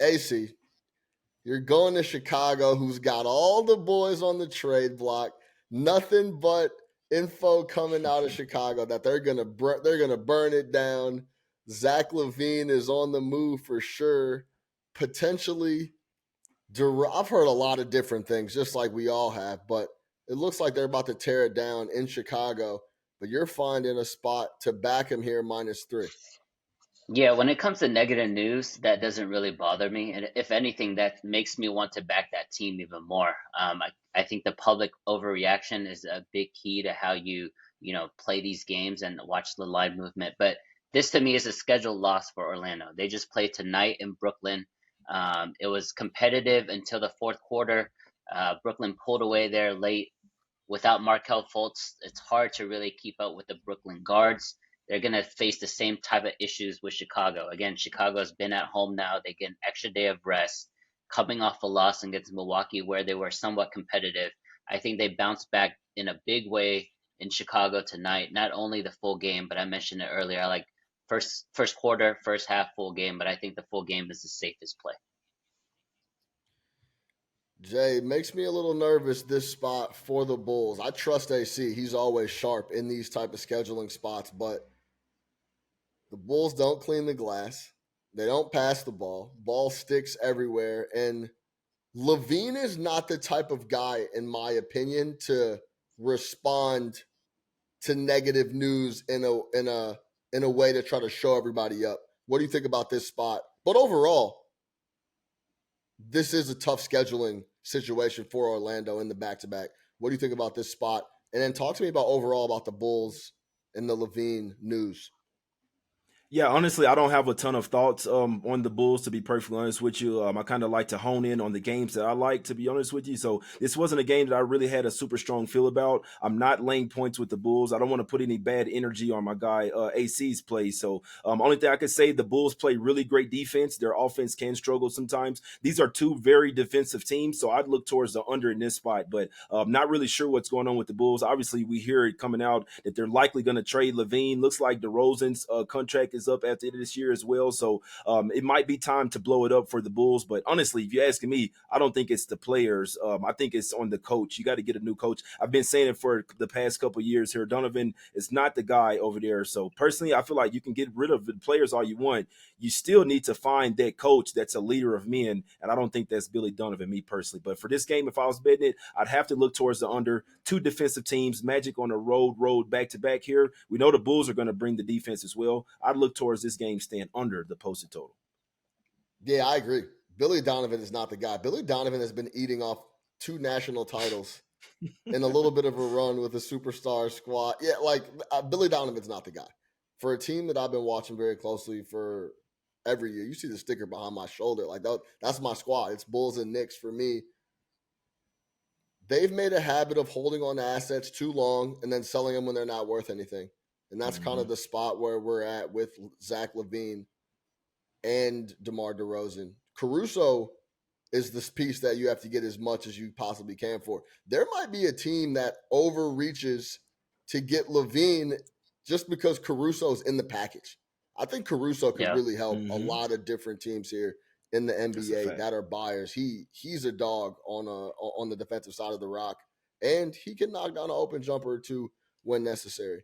AC, you're going to Chicago, who's got all the boys on the trade block. Nothing but info coming out of Chicago that they're gonna burn it down. Zach LaVine is on the move for sure. Potentially, I've heard a lot of different things, just like we all have, but it looks like they're about to tear it down in Chicago. But you're finding a spot to back him here -3. Yeah, when it comes to negative news, that doesn't really bother me. And if anything, that makes me want to back that team even more. I think the public overreaction is a big key to how you play these games and watch the line movement. But this to me is a scheduled loss for Orlando. They just played tonight in Brooklyn. It was competitive until the fourth quarter. Brooklyn pulled away there late. Without Markelle Fultz, it's hard to really keep up with the Brooklyn guards. They're going to face the same type of issues with Chicago. Again, Chicago's been at home now. They get an extra day of rest, coming off a loss against Milwaukee where they were somewhat competitive. I think they bounced back in a big way in Chicago tonight. Not only the full game, but I mentioned it earlier. I like first quarter, first half, full game, but I think the full game is the safest play. Jay, it makes me a little nervous this spot for the Bulls. I trust AC. He's always sharp in these type of scheduling spots, but the Bulls don't clean the glass. They don't pass the ball. Ball sticks everywhere. And LaVine is not the type of guy, in my opinion, to respond to negative news in a way to try to show everybody up. What do you think about this spot? But overall, this is a tough scheduling situation for Orlando in the back-to-back. What do you think about this spot? And then talk to me about overall about the Bulls and the LaVine news. Yeah, honestly, I don't have a ton of thoughts on the Bulls, to be perfectly honest with you. I kind of like to hone in on the games that I like, to be honest with you. So this wasn't a game that I really had a super strong feel about. I'm not laying points with the Bulls. I don't want to put any bad energy on my guy AC's play. So only thing I could say, the Bulls play really great defense. Their offense can struggle sometimes. These are two very defensive teams, so I'd look towards the under in this spot. But not really sure what's going on with the Bulls. Obviously, we hear it coming out that they're likely going to trade LaVine. Looks like DeRozan's contract is up at the end of this year as well. So it might be time to blow it up for the Bulls. But honestly, if you're asking me, I don't think it's the players. I think it's on the coach. You got to get a new coach. I've been saying it for the past couple of years here. Donovan is not the guy over there. So personally, I feel like you can get rid of the players all you want. You still need to find that coach that's a leader of men. And I don't think that's Billy Donovan, me personally. But for this game, if I was betting it, I'd have to look towards the under. Two defensive teams, Magic on the road back-to-back here. We know the Bulls are going to bring the defense as well. I'd look towards this game staying under the posted total. Yeah, I agree. Billy Donovan is not the guy. Billy Donovan has been eating off 2 national titles and a little bit of a run with a superstar squad. Yeah, Billy Donovan's not the guy. For a team that I've been watching very closely for every year, you see the sticker behind my shoulder. That's my squad. It's Bulls and Knicks for me. They've made a habit of holding on to assets too long and then selling them when they're not worth anything. And that's kind of the spot where we're at with Zach LaVine and DeMar DeRozan. Caruso is this piece that you have to get as much as you possibly can for. There might be a team that overreaches to get LaVine just because Caruso's in the package. I think Caruso could really help a lot of different teams here in the NBA that are buyers. He's a dog on the defensive side of the rock, and he can knock down an open jumper or two when necessary.